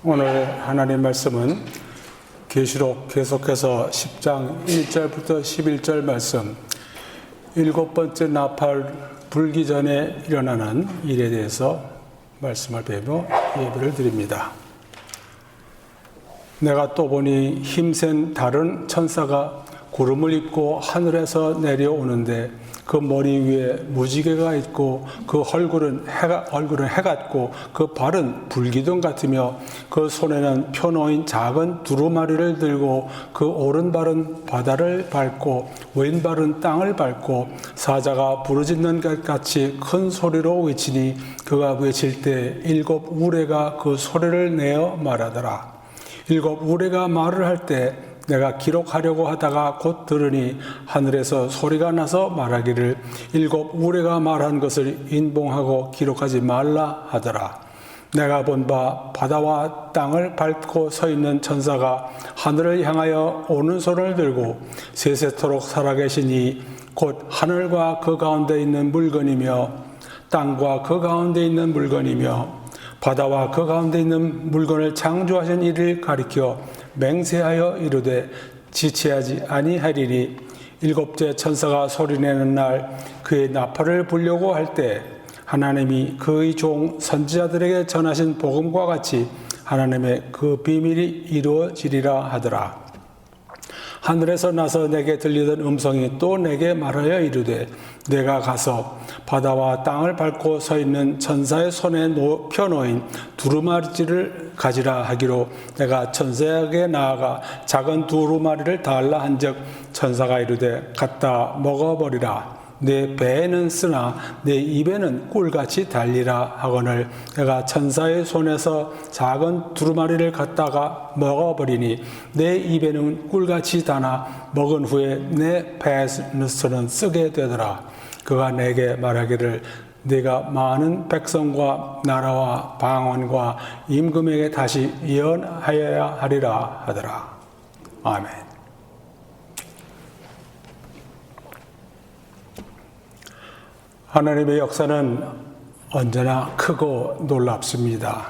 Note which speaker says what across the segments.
Speaker 1: 오늘 하나님 말씀은 계시록 계속해서 10장 1절부터 11절 말씀, 일곱 번째 나팔 불기 전에 일어나는 일에 대해서 말씀을 배우며 예배를 드립니다. 내가 또 보니 힘센 다른 천사가 구름을 입고 하늘에서 내려오는데 그 머리 위에 무지개가 있고 그 얼굴은 해 같고 그 발은 불기둥 같으며 그 손에는 펴놓인 작은 두루마리를 들고 그 오른발은 바다를 밟고 왼발은 땅을 밟고 사자가 부르짖는 것 같이 큰 소리로 외치니 그가 외칠 때 일곱 우레가 그 소리를 내어 말하더라. 일곱 우레가 말을 할 때 내가 기록하려고 하다가 곧 들으니 하늘에서 소리가 나서 말하기를 일곱 우레가 말한 것을 인봉하고 기록하지 말라 하더라. 내가 본 바 바다와 땅을 밟고 서 있는 천사가 하늘을 향하여 오는 손을 들고 세세토록 살아계시니 곧 하늘과 그 가운데 있는 물건이며 땅과 그 가운데 있는 물건이며 바다와 그 가운데 있는 물건을 창조하신 이를 가리켜 맹세하여 이르되 지체하지 아니하리니 일곱째 천사가 소리내는 날 그의 나팔을 불려고 할 때 하나님이 그의 종 선지자들에게 전하신 복음과 같이 하나님의 그 비밀이 이루어지리라 하더라. 하늘에서 나서 내게 들리던 음성이 또 내게 말하여 이르되 내가 가서 바다와 땅을 밟고 서 있는 천사의 손에 펴놓인 두루마리를 가지라 하기로 내가 천사에게 나아가 작은 두루마리를 달라 한즉 천사가 이르되 갖다 먹어버리라. 내 배에는 쓰나 내 입에는 꿀같이 달리라 하거늘 내가 천사의 손에서 작은 두루마리를 갖다가 먹어버리니 내 입에는 꿀같이 다나 먹은 후에 내 배에서는 쓰게 되더라. 그가 내게 말하기를 네가 많은 백성과 나라와 방언과 임금에게 다시 예언하여야 하리라 하더라. 아멘. 하나님의 역사는 언제나 크고 놀랍습니다.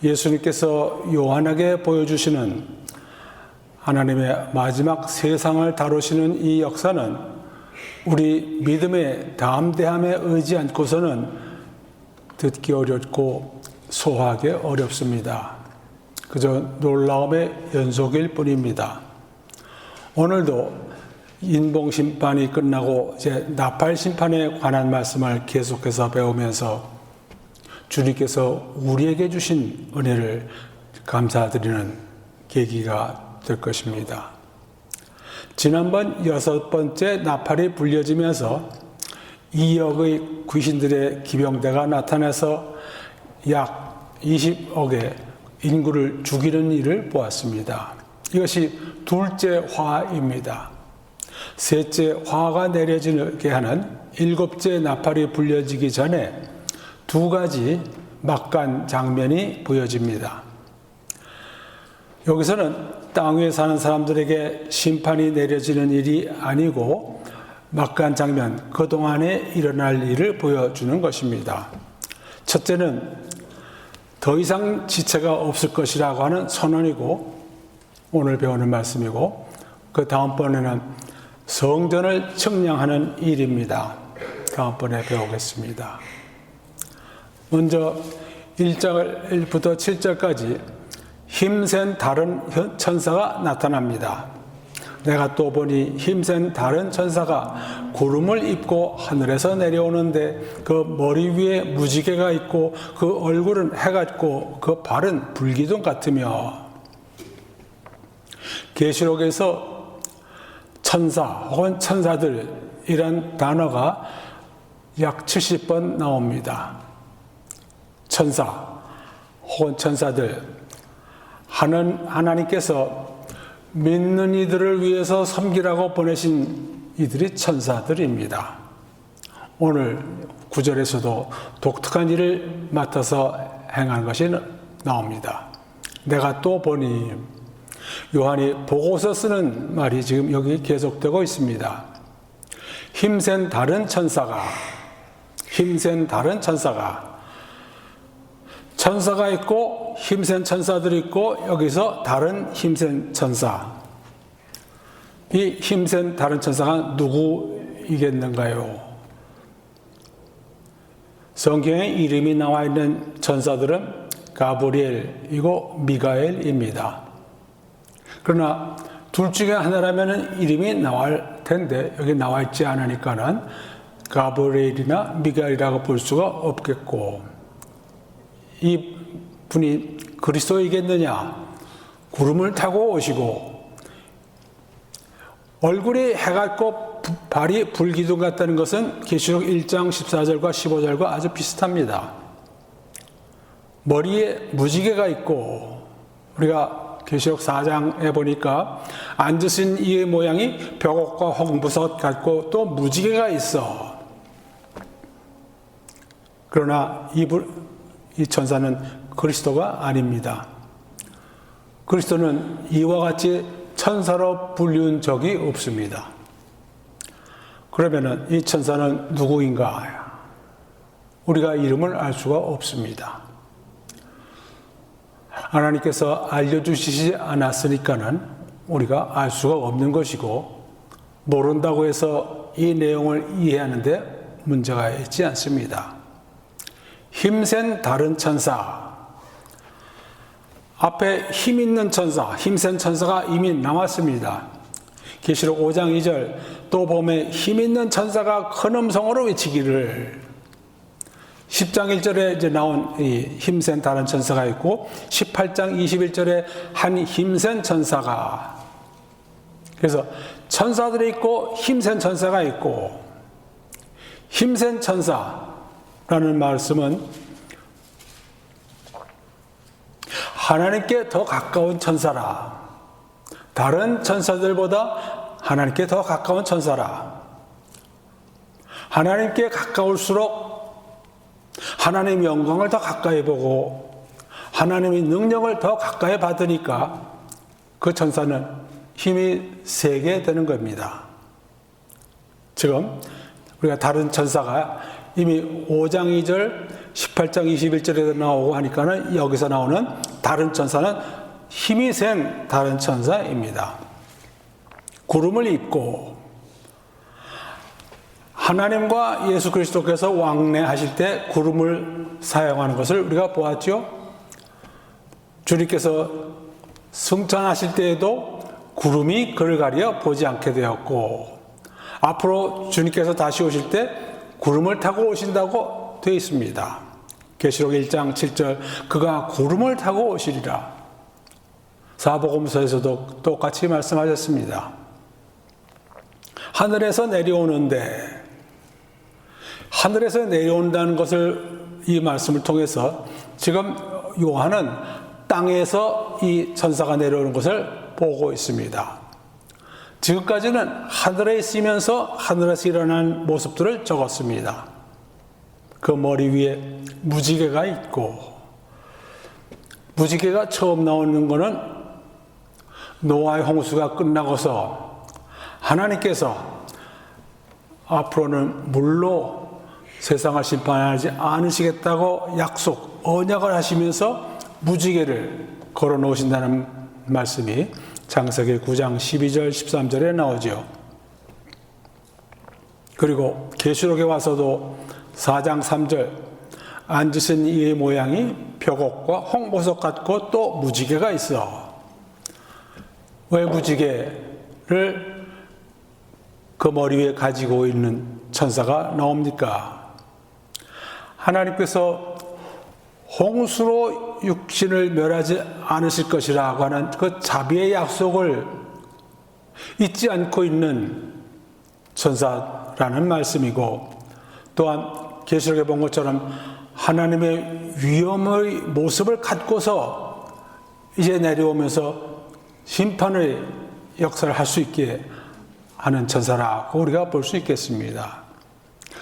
Speaker 1: 예수님께서 요한에게 보여주시는 하나님의 마지막 세상을 다루시는 이 역사는 우리 믿음의 담대함에 의지 않고서는 듣기 어렵고 소화하기 어렵습니다. 그저 놀라움의 연속일 뿐입니다. 오늘도 인봉심판이 끝나고 이제 나팔심판에 관한 말씀을 계속해서 배우면서 주님께서 우리에게 주신 은혜를 감사드리는 계기가 될 것입니다. 지난번 6번째 나팔이 불려지면서 2억의 귀신들의 기병대가 나타나서 약 20억의 인구를 죽이는 일을 보았습니다. 이것이 둘째 화입니다. 셋째 화가 내려지게 하는 일곱째 나팔이 불려지기 전에 두 가지 막간 장면이 보여집니다. 여기서는 땅 위에 사는 사람들에게 심판이 내려지는 일이 아니고 막간 장면, 그동안에 일어날 일을 보여주는 것입니다. 첫째는 더 이상 지체가 없을 것이라고 하는 선언이고 오늘 배우는 말씀이고 그 다음번에는 성전을 측량하는 일입니다. 다음번에 배우겠습니다. 먼저 1절부터 7절까지 힘센 다른 천사가 나타납니다. 내가 또 보니 힘센 다른 천사가 구름을 입고 하늘에서 내려오는데 그 머리 위에 무지개가 있고 그 얼굴은 해 같고 그 발은 불기둥 같으며 계시록에서 천사 혹은 천사들이란 단어가 약 70번 나옵니다. 천사 혹은 천사들, 하나님께서 믿는 이들을 위해서 섬기라고 보내신 이들이 천사들입니다. 오늘 9절에서도 독특한 일을 맡아서 행한 것이 나옵니다. 내가 또 보니 요한이 보고서 쓰는 말이 지금 여기 계속되고 있습니다. 힘센 다른 천사가 천사가 있고 힘센 천사들이 있고 여기서 다른 힘센 천사. 이 힘센 다른 천사가 누구이겠는가요? 성경에 이름이 나와 있는 천사들은 가브리엘이고 미가엘입니다. 그러나 둘 중에 하나라면 이름이 나올 텐데 여기 나와 있지 않으니까는 가브리엘이나 미가엘이라고 볼 수가 없겠고, 이 분이 그리스도이겠느냐? 구름을 타고 오시고 얼굴이 해같고 발이 불기둥 같다는 것은 계시록 1장 14절과 15절과 아주 비슷합니다. 머리에 무지개가 있고, 우리가 계시록 4장에 보니까 앉으신 이의 모양이 벽옥과 홍보석 같고 또 무지개가 있어. 그러나 이 천사는 그리스도가 아닙니다. 그리스도는 이와 같이 천사로 불리운 적이 없습니다. 그러면 이 천사는 누구인가? 우리가 이름을 알 수가 없습니다. 하나님께서 알려주시지 않았으니까는 우리가 알 수가 없는 것이고, 모른다고 해서 이 내용을 이해하는데 문제가 있지 않습니다. 힘센 다른 천사, 앞에 힘 있는 천사, 힘센 천사가 이미 나왔습니다. 계시록 5장 2절, 또 봄에 힘 있는 천사가 큰 음성으로 외치기를. 10장 1절에 이제 나온 이 힘센 다른 천사가 있고 18장 21절에 한 힘센 천사가, 그래서 천사들이 있고 힘센 천사가 있고, 힘센 천사라는 말씀은 하나님께 더 가까운 천사라, 다른 천사들보다 하나님께 더 가까운 천사라. 하나님께 가까울수록 하나님의 영광을 더 가까이 보고 하나님의 능력을 더 가까이 받으니까 그 천사는 힘이 세게 되는 겁니다. 지금 우리가 다른 천사가 이미 5장 2절, 18장 21절에도 나오고 하니까는 여기서 나오는 다른 천사는 힘이 센 다른 천사입니다. 구름을 입고 하나님과 예수 그리스도께서 왕래하실 때 구름을 사용하는 것을 우리가 보았죠. 주님께서 승천하실 때에도 구름이 그를 가려 보지 않게 되었고, 앞으로 주님께서 다시 오실 때 구름을 타고 오신다고 되어 있습니다. 계시록 1장 7절, 그가 구름을 타고 오시리라. 사복음서에서도 똑같이 말씀하셨습니다. 하늘에서 내려오는데, 하늘에서 내려온다는 것을 이 말씀을 통해서 지금 요한은 땅에서 이 천사가 내려오는 것을 보고 있습니다. 지금까지는 하늘에 있으면서 하늘에서 일어난 모습들을 적었습니다. 그 머리 위에 무지개가 있고, 무지개가 처음 나오는 것은 노아의 홍수가 끝나고서 하나님께서 앞으로는 물로 세상을 심판하지 않으시겠다고 약속, 언약을 하시면서 무지개를 걸어 놓으신다는 말씀이 창세기 9장 12절 13절에 나오죠. 그리고 계시록에 와서도 4장 3절, 앉으신 이의 모양이 벽옥과 홍보석 같고 또 무지개가 있어. 왜 무지개를 그 머리 위에 가지고 있는 천사가 나옵니까? 하나님께서 홍수로 육신을 멸하지 않으실 것이라고 하는 그 자비의 약속을 잊지 않고 있는 천사라는 말씀이고, 또한 계시록에 본 것처럼 하나님의 위엄의 모습을 갖고서 이제 내려오면서 심판의 역사를 할 수 있게 하는 천사라고 우리가 볼 수 있겠습니다.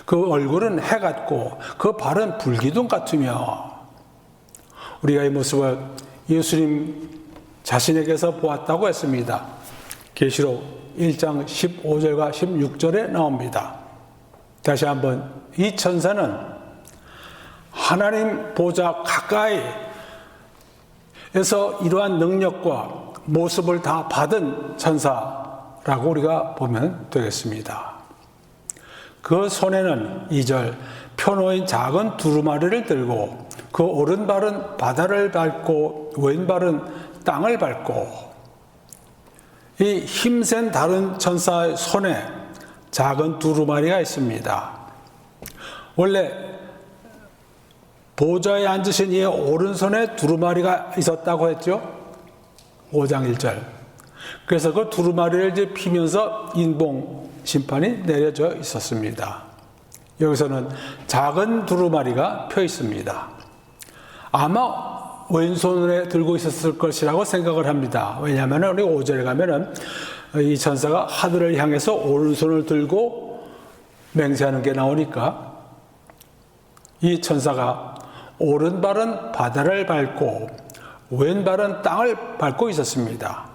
Speaker 1: 그 얼굴은 해 같고 그 발은 불기둥 같으며, 우리가 이 모습을 예수님 자신에게서 보았다고 했습니다. 계시록 1장 15절과 16절에 나옵니다. 다시 한번, 이 천사는 하나님 보좌 가까이 이러한 능력과 모습을 다 받은 천사라고 우리가 보면 되겠습니다. 그 손에는 2절 펴놓인 작은 두루마리를 들고 그 오른발은 바다를 밟고 왼발은 땅을 밟고, 이 힘센 다른 천사의 손에 작은 두루마리가 있습니다. 원래 보좌에 앉으신 이의 오른손에 두루마리가 있었다고 했죠. 5장 1절. 그래서 그 두루마리를 이제 피면서 인봉 심판이 내려져 있었습니다. 여기서는 작은 두루마리가 펴 있습니다. 아마 왼손에 들고 있었을 것이라고 생각을 합니다. 왜냐하면 우리 5절에 가면은 이 천사가 하늘을 향해서 오른손을 들고 맹세하는 게 나오니까 이 천사가 오른발은 바다를 밟고 왼발은 땅을 밟고 있었습니다.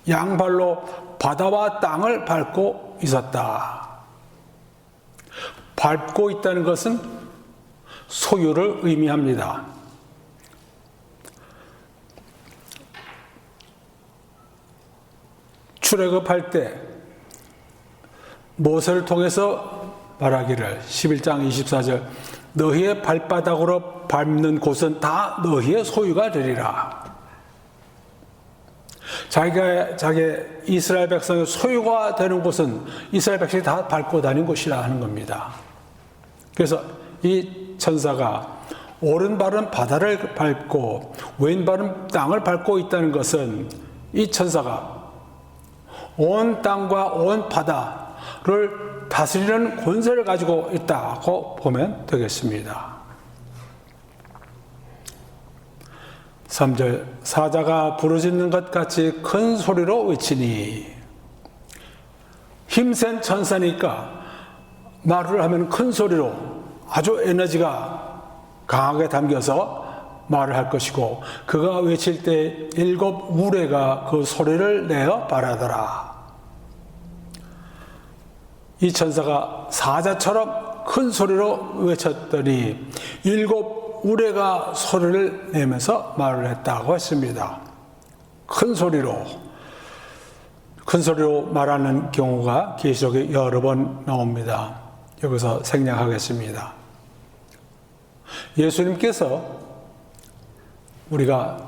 Speaker 1: 양발로 바다와 땅을 밟고 있었다. 밟고 있다는 것은 소유를 의미합니다. 출애굽할 때 모세를 통해서 말하기를 11장 24절 너희의 발바닥으로 밟는 곳은 다 너희의 소유가 되리라. 자기 이스라엘 백성의 소유가 되는 곳은 이스라엘 백성이 다 밟고 다닌 곳이라 하는 겁니다. 그래서 이 천사가 오른발은 바다를 밟고 왼발은 땅을 밟고 있다는 것은 이 천사가 온 땅과 온 바다를 다스리는 권세를 가지고 있다고 보면 되겠습니다. 3절 사자가 부르짖는 것 같이 큰 소리로 외치니, 힘센 천사니까 말을 하면 큰 소리로 아주 에너지가 강하게 담겨서 말을 할 것이고, 그가 외칠 때 7 우레가 그 소리를 내어 바라더라. 이 천사가 사자처럼 큰 소리로 외쳤더니 7 우레가 소리를 내면서 말을 했다고 했습니다. 큰 소리로 말하는 경우가 계시록에 여러 번 나옵니다. 여기서 생략하겠습니다. 예수님께서 우리가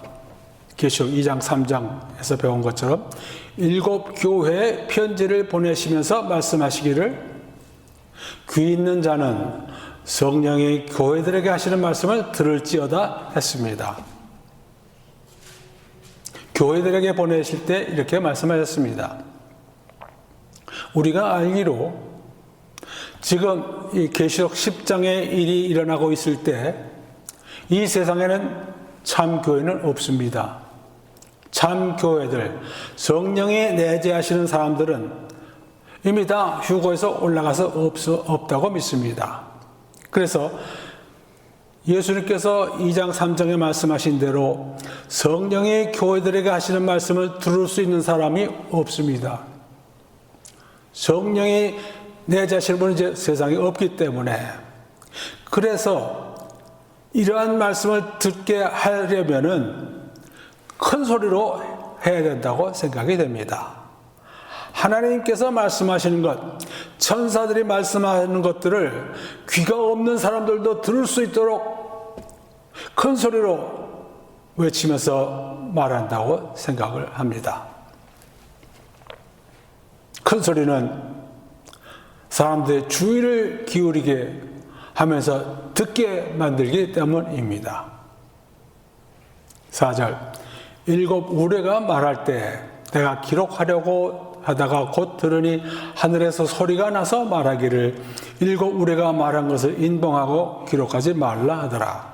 Speaker 1: 계시록 2장 3장에서 배운 것처럼 7 교회에 편지를 보내시면서 말씀하시기를 귀 있는 자는 성령이 교회들에게 하시는 말씀을 들을지어다 했습니다. 교회들에게 보내실 때 이렇게 말씀하셨습니다. 우리가 알기로 지금 이 계시록 10장의 일이 일어나고 있을 때 이 세상에는 참 교회는 없습니다. 참 교회들, 성령이 내재하시는 사람들은 이미 다 휴거에서 올라가서 없다고 믿습니다. 그래서 예수님께서 2장 3장에 말씀하신 대로 성령이 교회들에게 하시는 말씀을 들을 수 있는 사람이 없습니다. 성령이 내재하시는 분은 이제 세상에 없기 때문에, 그래서 이러한 말씀을 듣게 하려면은 큰 소리로 해야 된다고 생각이 됩니다. 하나님께서 말씀하시는 것, 천사들이 말씀하는 것들을 귀가 없는 사람들도 들을 수 있도록 큰 소리로 외치면서 말한다고 생각을 합니다. 큰 소리는 사람들의 주의를 기울이게 하면서 듣게 만들기 때문입니다. 4절 7 우레가 말할 때 내가 기록하려고 하다가 곧 들으니 하늘에서 소리가 나서 말하기를 7 우레가 말한 것을 인봉하고 기록하지 말라 하더라.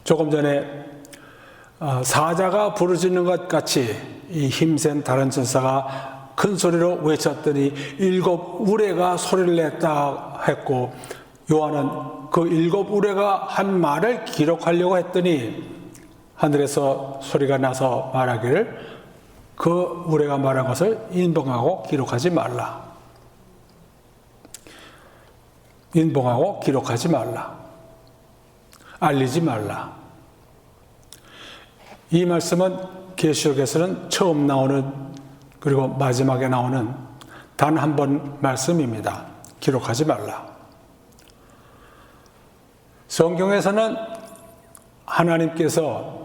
Speaker 1: 조금 전에 사자가 부르짖는 것 같이 이 힘센 다른 천사가 큰 소리로 외쳤더니 7 우레가 소리를 냈다 했고, 요한은 그 7 우레가 한 말을 기록하려고 했더니 하늘에서 소리가 나서 말하기를 그 우레가 말한 것을 인봉하고 기록하지 말라. 인봉하고 기록하지 말라. 알리지 말라. 이 말씀은 계시록에서는 처음 나오는 그리고 마지막에 나오는 단 한 번 말씀입니다. 기록하지 말라. 성경에서는 하나님께서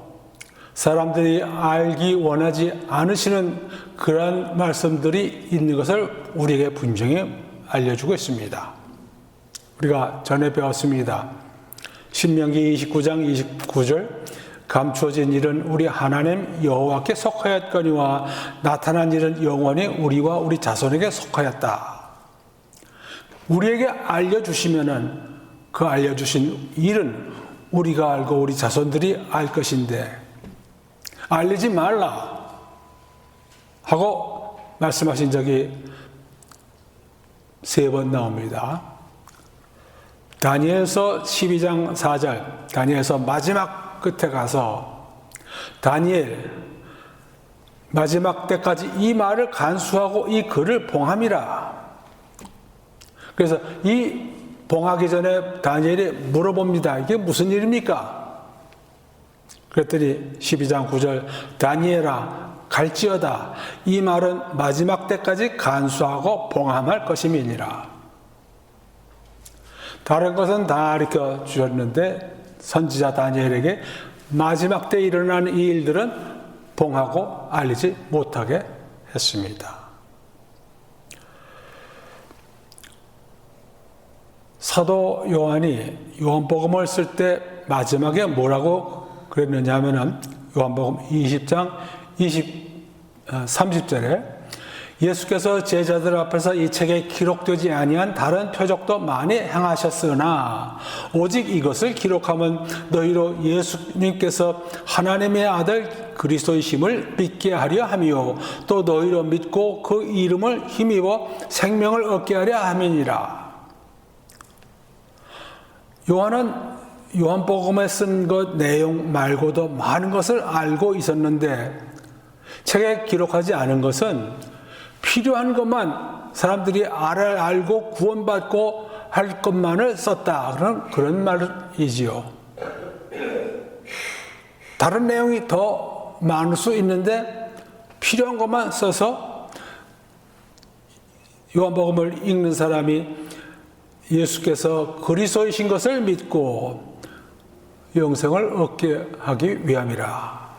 Speaker 1: 사람들이 알기 원하지 않으시는 그러한 말씀들이 있는 것을 우리에게 분명히 알려주고 있습니다. 우리가 전에 배웠습니다. 신명기 29장 29절 감추어진 일은 우리 하나님 여호와께 속하였거니와 나타난 일은 영원히 우리와 우리 자손에게 속하였다. 우리에게 알려주시면은 그 알려주신 일은 우리가 알고 우리 자손들이 알 것인데 알리지 말라 하고 말씀하신 적이 3번 나옵니다. 다니엘서 12장 4절 다니엘서 마지막 끝에 가서 다니엘 마지막 때까지 이 말을 간수하고 이 글을 봉함이라. 그래서 이 봉하기 전에 다니엘이 물어봅니다. 이게 무슨 일입니까? 그랬더니 12장 9절 다니엘아 갈지어다 이 말은 마지막 때까지 간수하고 봉함할 것임이니라. 다른 것은 다 가르쳐 주셨는데 선지자 다니엘에게 마지막 때 일어난 이 일들은 봉하고 알리지 못하게 했습니다. 사도 요한이 요한복음을 쓸 때 마지막에 뭐라고 그랬느냐 하면은 요한복음 20장 30절에 예수께서 제자들 앞에서 이 책에 기록되지 아니한 다른 표적도 많이 행하셨으나 오직 이것을 기록하면 너희로 예수님께서 하나님의 아들 그리스도이심을 믿게 하려 함이요 또 너희로 믿고 그 이름을 힘입어 생명을 얻게 하려 함이니라. 요한은 요한복음에 쓴 것 내용 말고도 많은 것을 알고 있었는데 책에 기록하지 않은 것은 필요한 것만 사람들이 알고 구원받고 할 것만을 썼다. 그런 말이지요. 다른 내용이 더 많을 수 있는데 필요한 것만 써서 요한복음을 읽는 사람이 예수께서 그리스도이신 것을 믿고 영생을 얻게 하기 위함이라.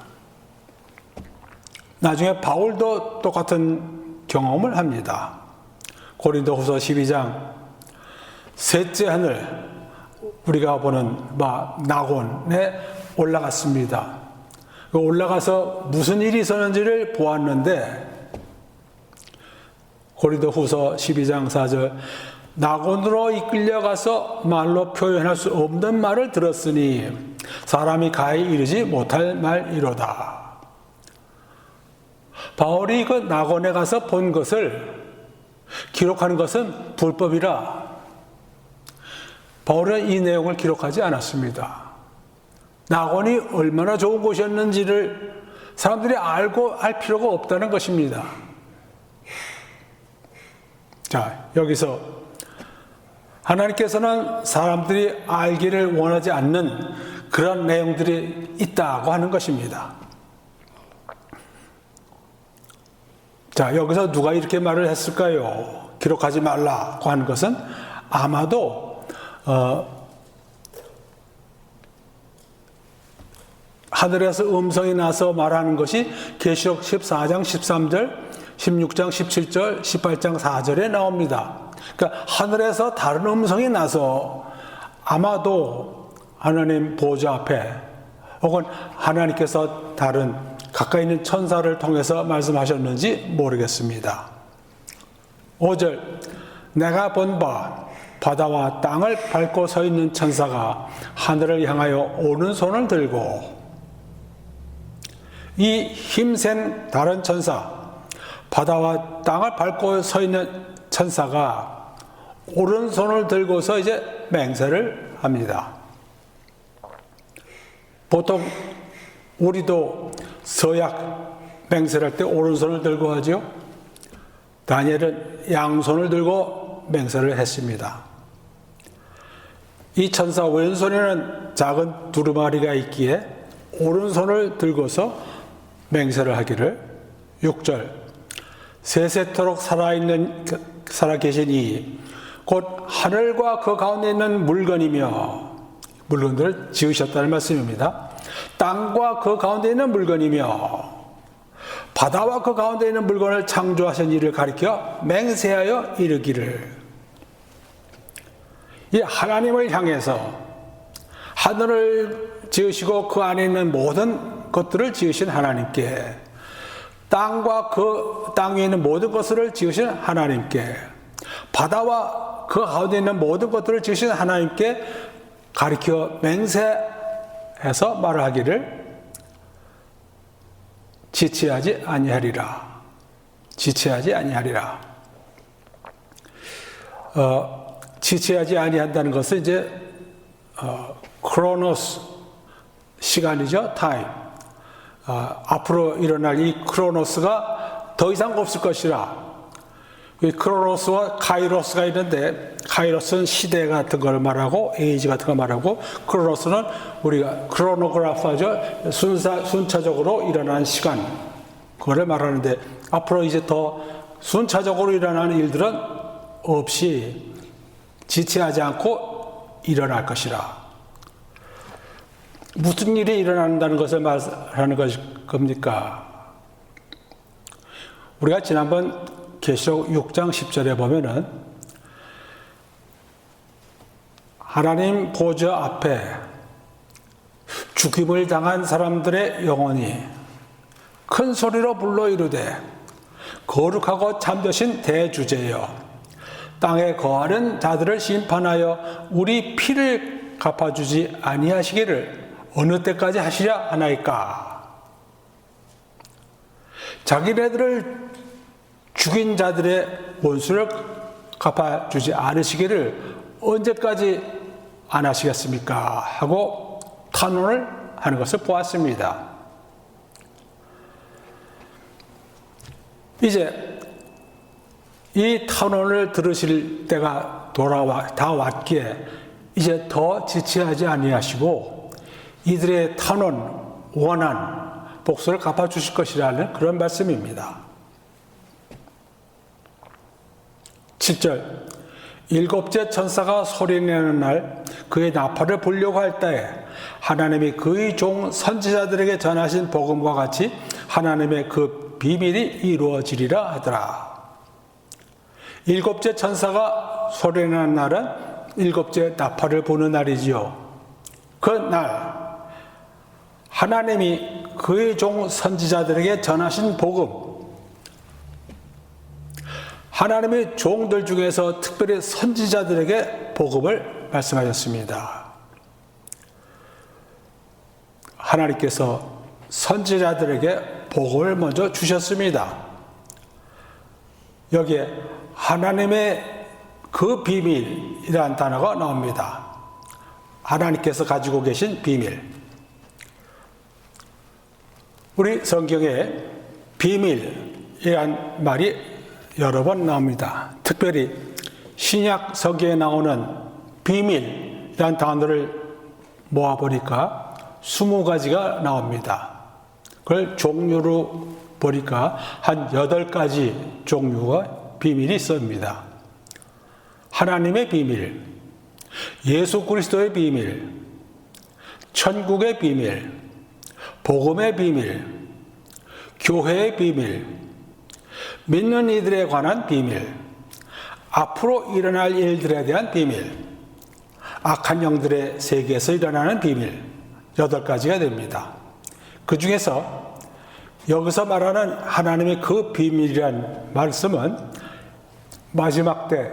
Speaker 1: 나중에 바울도 똑같은 경험을 합니다. 고린도후서 12장 셋째 하늘 우리가 보는 낙원에 올라갔습니다. 올라가서 무슨 일이 있었는지를 보았는데 고린도후서 12장 4절 낙원으로 이끌려가서 말로 표현할 수 없는 말을 들었으니 사람이 가히 이르지 못할 말이로다. 바울이 그 낙원에 가서 본 것을 기록하는 것은 불법이라 바울은 이 내용을 기록하지 않았습니다. 낙원이 얼마나 좋은 곳이었는지를 사람들이 알고 할 필요가 없다는 것입니다. 자, 여기서 하나님께서는 사람들이 알기를 원하지 않는 그런 내용들이 있다고 하는 것입니다. 자, 여기서 누가 이렇게 말을 했을까요? 기록하지 말라고 하는 것은 아마도 하늘에서 음성이 나서 말하는 것이 계시록 14장 13절, 16장 17절, 18장 4절에 나옵니다. 그러니까 하늘에서 다른 음성이 나서 아마도 하나님 보좌 앞에 혹은 하나님께서 다른 가까이 있는 천사를 통해서 말씀하셨는지 모르겠습니다. 5절 내가 본 바 바다와 땅을 밟고 서 있는 천사가 하늘을 향하여 오른손을 들고 이 힘센 다른 천사 바다와 땅을 밟고 서 있는 천사가 오른손을 들고서 이제 맹세를 합니다. 보통 우리도 서약 맹세를 할 때 오른손을 들고 하죠. 다니엘은 양손을 들고 맹세를 했습니다. 이 천사 왼손에는 작은 두루마리가 있기에 오른손을 들고서 맹세를 하기를 6절 세세토록 살아계신 이 곧 하늘과 그 가운데 있는 물건이며 물건들을 지으셨다는 말씀입니다. 땅과 그 가운데 있는 물건이며 바다와 그 가운데 있는 물건을 창조하신 이를 가리켜 맹세하여 이르기를 이 하나님을 향해서 하늘을 지으시고 그 안에 있는 모든 것들을 지으신 하나님께 땅과 그 땅 위에 있는 모든 것을 지으신 하나님께 바다와 그 가운데 있는 모든 것들을 지으신 하나님께 가리켜 맹세해서 말하기를 지체하지 아니하리라. 지체하지 아니하리라. 지체하지 아니한다는 것은 이제 크로노스 시간이죠. 타임. 앞으로 일어날 이 크로노스가 더 이상 없을 것이라. 이 크로노스와 카이로스가 있는데 카이로스는 시대 같은 걸 말하고 에이지 같은 걸 말하고 크로노스는 우리가 크로노그라파죠. 순차적으로 일어나는 시간 그거를 말하는데 앞으로 이제 더 순차적으로 일어나는 일들은 없이 지체하지 않고 일어날 것이라. 무슨 일이 일어난다는 것을 말하는 겁니까? 우리가 지난번 계시록 6장 10절에 보면은 하나님 보좌 앞에 죽임을 당한 사람들의 영혼이 큰 소리로 불러 이르되 거룩하고 참되신 대주제여 땅에 거하는 자들을 심판하여 우리 피를 갚아주지 아니하시기를 어느 때까지 하시려 하나이까. 자기네들을 죽인 자들의 원수를 갚아주지 않으시기를 언제까지 안 하시겠습니까? 하고 탄원을 하는 것을 보았습니다. 이제 이 탄원을 들으실 때가 다 왔기에 이제 더 지체하지 아니하시고 이들의 탄원, 원한 복수를 갚아주실 것이라는 그런 말씀입니다. 7절 일곱째 천사가 소리내는 날 그의 나팔을 불려고 할 때에 하나님이 그의 종 선지자들에게 전하신 복음과 같이 하나님의 그 비밀이 이루어지리라 하더라. 일곱째 천사가 소리내는 날은 일곱째 나팔을 부는 날이지요. 그 날 하나님이 그의 종 선지자들에게 전하신 복음, 하나님의 종들 중에서 특별히 선지자들에게 복음을 말씀하셨습니다. 하나님께서 선지자들에게 복음을 먼저 주셨습니다. 여기에 하나님의 그 비밀이라는 단어가 나옵니다. 하나님께서 가지고 계신 비밀. 우리 성경에 비밀이란 말이 여러 번 나옵니다. 특별히 신약 성경에 나오는 비밀이란 단어를 모아보니까 20가지가 나옵니다. 그걸 종류로 보니까 한 8가지 종류가 비밀이 있습니다. 하나님의 비밀, 예수 그리스도의 비밀, 천국의 비밀, 복음의 비밀, 교회의 비밀, 믿는 이들에 관한 비밀, 앞으로 일어날 일들에 대한 비밀, 악한 영들의 세계에서 일어나는 비밀, 8가지가 됩니다. 그 중에서 여기서 말하는 하나님의 그 비밀이란 말씀은 마지막 때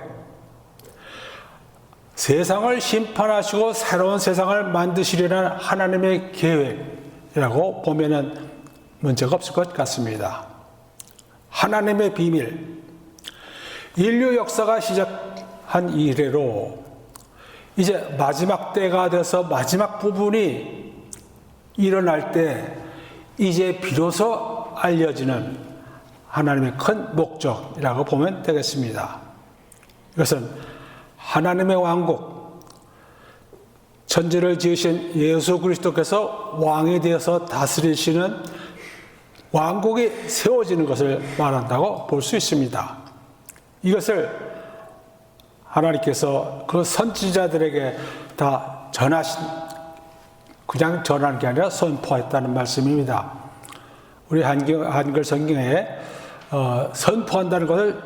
Speaker 1: 세상을 심판하시고 새로운 세상을 만드시려는 하나님의 계획이라고 보면은 문제가 없을 것 같습니다. 하나님의 비밀, 인류 역사가 시작한 이래로 이제 마지막 때가 돼서 마지막 부분이 일어날 때 이제 비로소 알려지는 하나님의 큰 목적이라고 보면 되겠습니다. 이것은 하나님의 왕국, 천지를 지으신 예수 그리스도께서 왕이 되어서 다스리시는 왕국이 세워지는 것을 말한다고 볼 수 있습니다. 이것을 하나님께서 그 선지자들에게 다 그냥 전하는 게 아니라 선포했다는 말씀입니다. 우리 한글 성경에 선포한다는 것을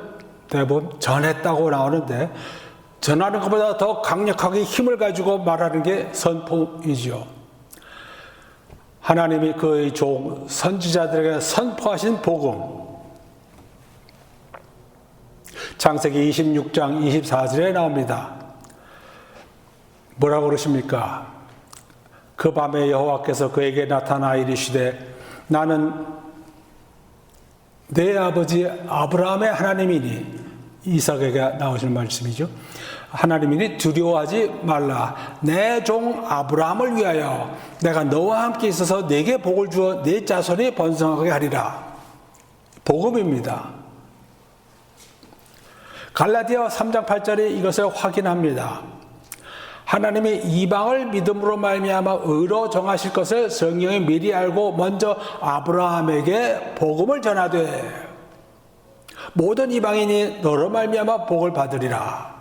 Speaker 1: 대부분 전했다고 나오는데, 전하는 것보다 더 강력하게 힘을 가지고 말하는 게 선포이지요. 하나님이 그의 종 선지자들에게 선포하신 복음, 창세기 26장 24절에 나옵니다. 뭐라고 그러십니까? 그 밤에 여호와께서 그에게 나타나 이르시되 나는 내 아버지 아브라함의 하나님이니, 이삭에게 나오시는 말씀이죠. 하나님이니 두려워하지 말라. 내 종 아브라함을 위하여 내가 너와 함께 있어서 네게 복을 주어 네 자손이 번성하게 하리라. 복음입니다. 갈라디아 3장 8절에 이것을 확인합니다. 하나님이 이방을 믿음으로 말미암아 의로 정하실 것을 성령이 미리 알고 먼저 아브라함에게 복음을 전하되 모든 이방인이 너로 말미암아 복을 받으리라.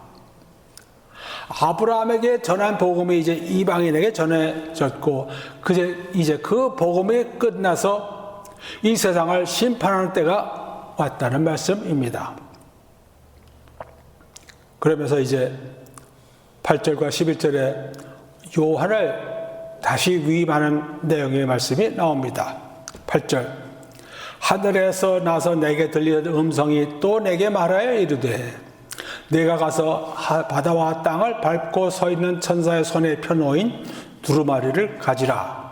Speaker 1: 아브라함에게 전한 복음이 이제 이방인에게 전해졌고, 이제 그 복음이 끝나서 이 세상을 심판하는 때가 왔다는 말씀입니다. 그러면서 이제 8절과 11절에 요한을 다시 위임하는 내용의 말씀이 나옵니다. 8절, 하늘에서 나서 내게 들리는 음성이 또 내게 말하여 이르되 내가 가서 바다와 땅을 밟고 서 있는 천사의 손에 펴놓인 두루마리를 가지라.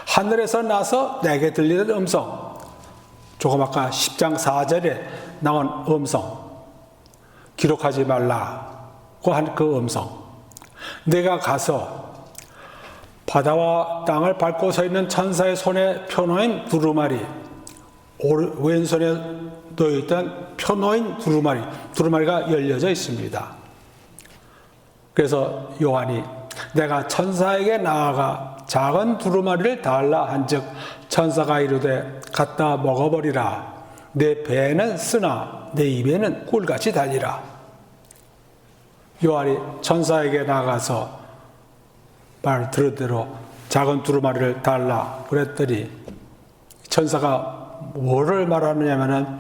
Speaker 1: 하늘에서 나서 내게 들리는 음성, 조금 아까 10장 4절에 나온 음성, 기록하지 말라고 한 그 음성, 내가 가서 바다와 땅을 밟고 서 있는 천사의 손에 펴놓인 두루마리, 왼손에 놓여있던 펴놓인 두루마리가 열려져 있습니다. 그래서 요한이 내가 천사에게 나아가 작은 두루마리를 달라 한즉 천사가 이르되 갖다 먹어버리라. 내 배에는 쓰나 내 입에는 꿀같이 달리라. 요한이 천사에게 나가서 말 들은 대로 작은 두루마리를 달라 그랬더니 천사가 뭐를 말하느냐면은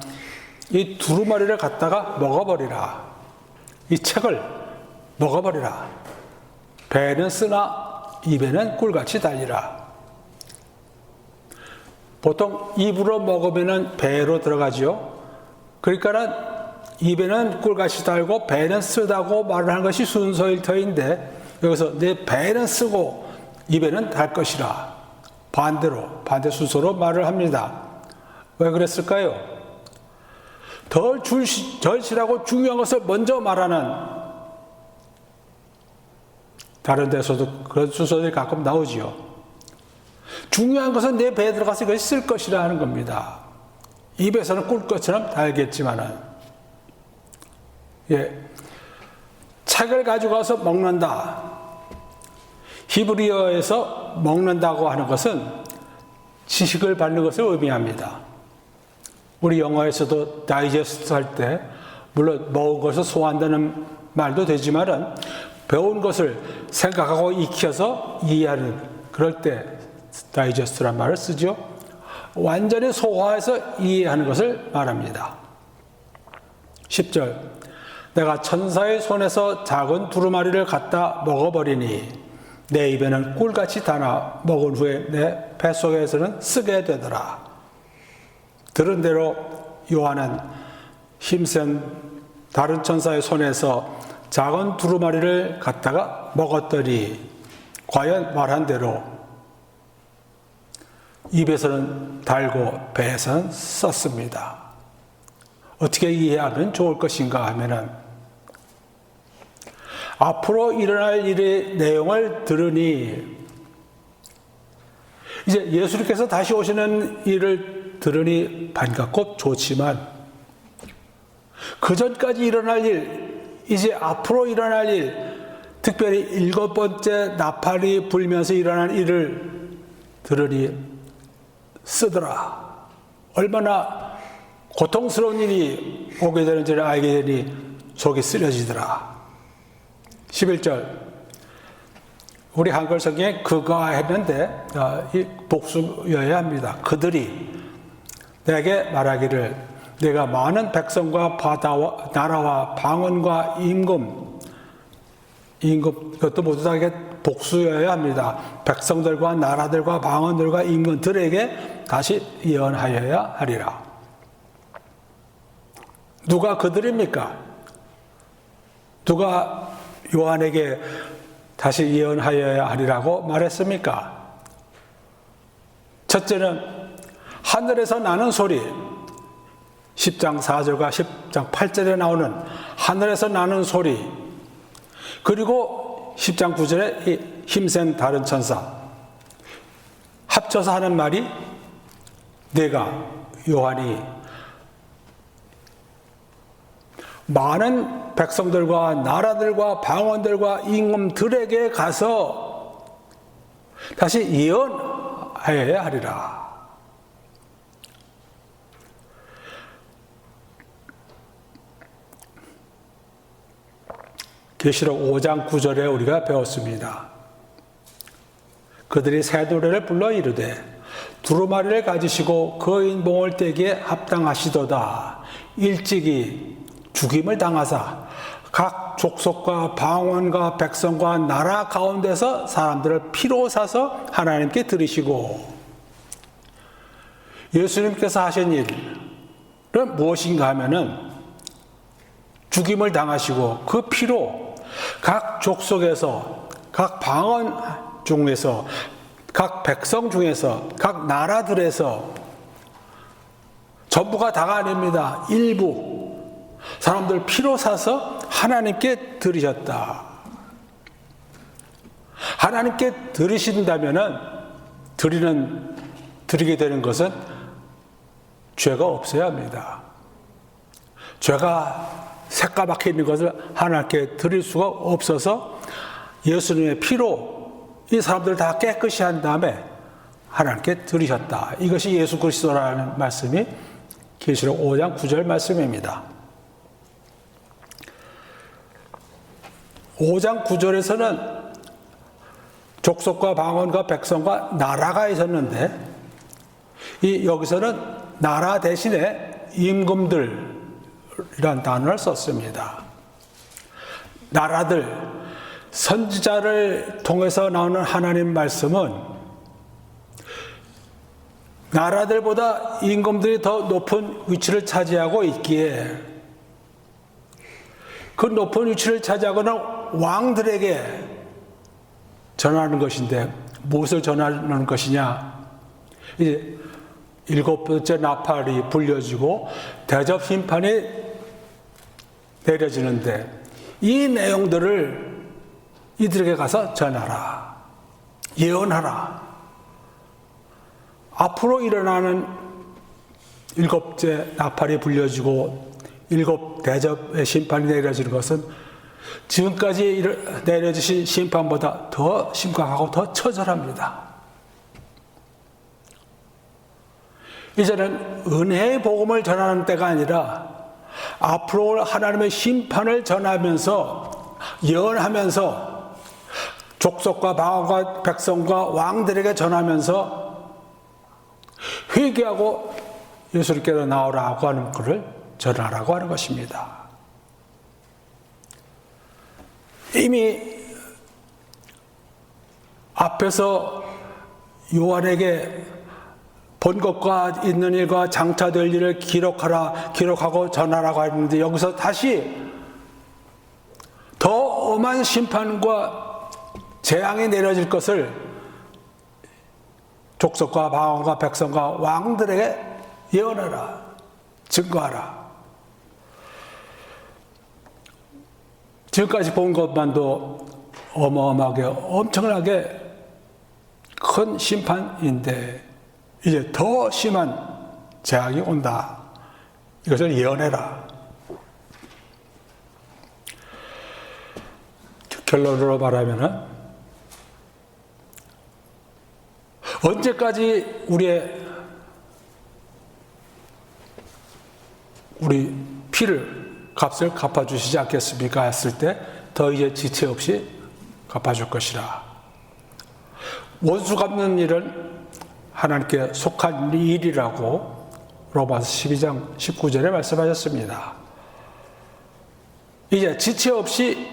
Speaker 1: 이 두루마리를 갖다가 먹어버리라. 이 책을 먹어버리라. 배에는 쓰나 입에는 꿀같이 달리라. 보통 입으로 먹으면 배로 들어가죠. 그러니까는 입에는 꿀같이 달고 배는 쓰다고 말을 하는 것이 순서일 터인데, 여기서 내 배는 쓰고 입에는 달 것이라. 반대 순서로 말을 합니다. 왜 그랬을까요? 덜 절실하고 중요한 것을 먼저 말하는, 다른 데서도 그런 순서들이 가끔 나오지요. 중요한 것은 내 배에 들어가서 이것이 쓸 것이라 하는 겁니다. 입에서는 꿀것처럼 달겠지만은, 책을 가져가서 먹는다. 히브리어에서 먹는다고 하는 것은 지식을 받는 것을 의미합니다. 우리 영어에서도 다이제스트 할 때 물론 먹은 것을 소화한다는 말도 되지만은 배운 것을 생각하고 익혀서 이해하는, 그럴 때 다이제스트란 말을 쓰죠. 완전히 소화해서 이해하는 것을 말합니다. 10절, 내가 천사의 손에서 작은 두루마리를 갖다 먹어버리니 내 입에는 꿀같이 달아 먹은 후에 내 뱃속에서는 쓰게 되더라. 들은 대로 요한은 힘센 다른 천사의 손에서 작은 두루마리를 갖다가 먹었더니 과연 말한 대로 입에서는 달고 배에서는 썼습니다. 어떻게 이해하면 좋을 것인가 하면은, 앞으로 일어날 일의 내용을 들으니, 이제 예수님께서 다시 오시는 일을 들으니 반갑고 좋지만, 그 전까지 일어날 일, 이제 앞으로 일어날 일, 특별히 7번째 나팔이 불면서 일어난 일을 들으니 쓰더라. 얼마나 고통스러운 일이 오게 되는지를 알게 되니 속이 쓰려지더라. 11절. 우리 한글 성경에 그가 했는데 복수여야 합니다. 그들이 내게 말하기를 내가 많은 백성과 바다와 나라와 방언과 임금 이것도 모두 다 복수여야 합니다. 백성들과 나라들과 방언들과 임금들에게 다시 예언하여야 하리라. 누가 그들입니까? 누가 요한에게 다시 예언하여야 하리라고 말했습니까? 첫째는 하늘에서 나는 소리, 10장 4절과 10장 8절에 나오는 하늘에서 나는 소리, 그리고 10장 9절에 힘센 다른 천사, 합쳐서 하는 말이 내가 요한이 많은 백성들과 나라들과 방언들과 임금들에게 가서 다시 예언하여야 하리라. 계시록 5장 9절에 우리가 배웠습니다. 그들이 새 노래를 불러 이르되 두루마리를 가지시고 그 인봉을 떼기에 합당하시도다. 일찍이 죽임을 당하사 각 족속과 방언과 백성과 나라 가운데서 사람들을 피로 사서 하나님께 드리시고, 예수님께서 하신 일은 무엇인가 하면은 죽임을 당하시고 그 피로 각 족속에서, 각 방언 중에서, 각 백성 중에서, 각 나라들에서 전부가 다가 아닙니다. 일부 사람들 피로 사서 하나님께 드리셨다. 하나님께 드리신다면은 드리게 되는 것은 죄가 없어야 합니다. 죄가 새까맣게 있는 것을 하나님께 드릴 수가 없어서 예수님의 피로 이 사람들을 다 깨끗이 한 다음에 하나님께 드리셨다. 이것이 예수 그리스도라는 말씀이 계시록 5장 9절 말씀입니다. 5장 9절에서는 족속과 방언과 백성과 나라가 있었는데, 여기서는 나라 대신에 임금들이란 단어를 썼습니다. 나라들, 선지자를 통해서 나오는 하나님 말씀은 나라들보다 임금들이 더 높은 위치를 차지하고 있기에 그 높은 위치를 차지하고는 왕들에게 전하는 것인데, 무엇을 전하는 것이냐? 이제 7번째 나팔이 불려지고 대접 심판이 내려지는데, 이 내용들을 이들에게 가서 전하라, 예언하라. 앞으로 일어나는 7번째 나팔이 불려지고 7 대접의 심판이 내려지는 것은 지금까지 내려주신 심판보다 더 심각하고 더 처절합니다. 이제는 은혜의 복음을 전하는 때가 아니라 앞으로 하나님의 심판을 전하면서, 예언하면서 족속과 방언과 백성과 왕들에게 전하면서 회개하고 예수님께로 나오라고 하는 것을 전하라고 하는 것입니다. 이미 앞에서 요한에게 본 것과 있는 일과 장차될 일을 기록하고 전하라고 했는데, 여기서 다시 더 엄한 심판과 재앙이 내려질 것을 족속과 방언과 백성과 왕들에게 예언하라, 증거하라. 지금까지 본 것만도 어마어마하게 엄청나게 큰 심판인데, 이제 더 심한 재앙이 온다. 이것을 예언해라. 결론으로 말하면은 언제까지 우리 피를 값을 갚아주시지 않겠습니까? 했을 때 더 이제 지체 없이 갚아줄 것이라. 원수 갚는 일은 하나님께 속한 일이라고 로마서 12장 19절에 말씀하셨습니다. 이제 지체 없이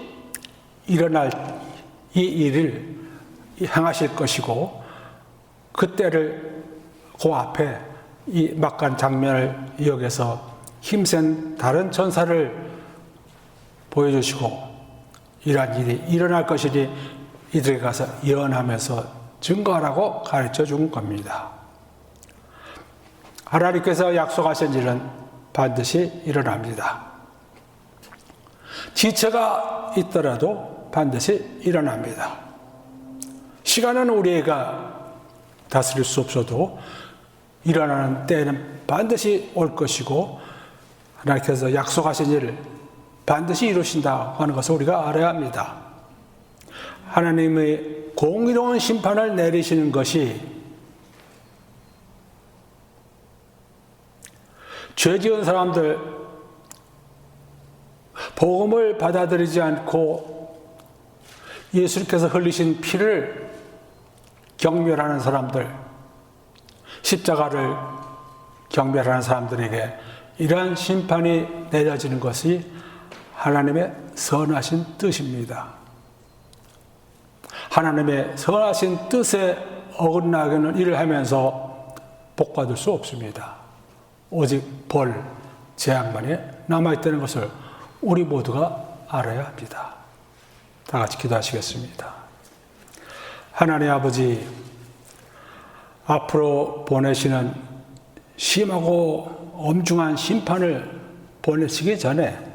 Speaker 1: 일어날 이 일을 행하실 것이고, 그때를 그 앞에 이 막간 장면을 여기서 힘센 다른 천사를 보여주시고, 이러한 일이 일어날 것이니 이들에게 가서 예언하면서 증거하라고 가르쳐 준 겁니다. 하나님께서 약속하신 일은 반드시 일어납니다. 지체가 있더라도 반드시 일어납니다. 시간은 우리가 다스릴 수 없어도 일어나는 때는 반드시 올 것이고, 하나님께서 약속하신 일을 반드시 이루신다 하는 것을 우리가 알아야 합니다. 하나님의 공의로운 심판을 내리시는 것이 죄 지은 사람들, 복음을 받아들이지 않고 예수님께서 흘리신 피를 경멸하는 사람들, 십자가를 경멸하는 사람들에게 이러한 심판이 내려지는 것이 하나님의 선하신 뜻입니다. 하나님의 선하신 뜻에 어긋나는 일을 하면서 복받을 수 없습니다. 오직 벌, 재앙만이 남아있다는 것을 우리 모두가 알아야 합니다. 다 같이 기도하시겠습니다. 하나님 아버지, 앞으로 보내시는 심하고 엄중한 심판을 보내시기 전에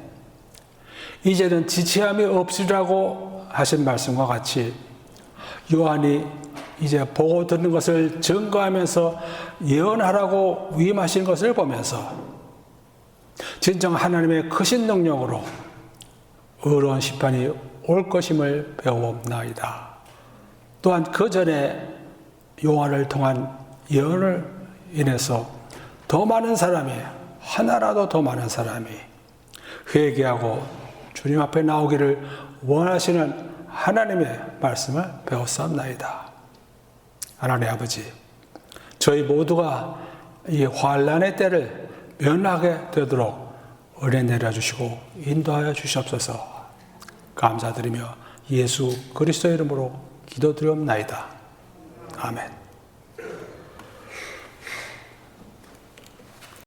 Speaker 1: 이제는 지체함이 없으리라고 하신 말씀과 같이 요한이 이제 보고 듣는 것을 증거하면서 예언하라고 위임하신 것을 보면서 진정 하나님의 크신 능력으로 의로운 심판이 올 것임을 배워옵나이다. 또한 그 전에 요한을 통한 예언을 인해서 더 많은 사람이, 하나라도 더 많은 사람이 회개하고 주님 앞에 나오기를 원하시는 하나님의 말씀을 배웠사옵나이다. 하나님 아버지, 저희 모두가 이 환난의 때를 면하게 되도록 은혜 내려주시고 인도하여 주시옵소서. 감사드리며 예수 그리스도의 이름으로 기도드리옵나이다. 아멘.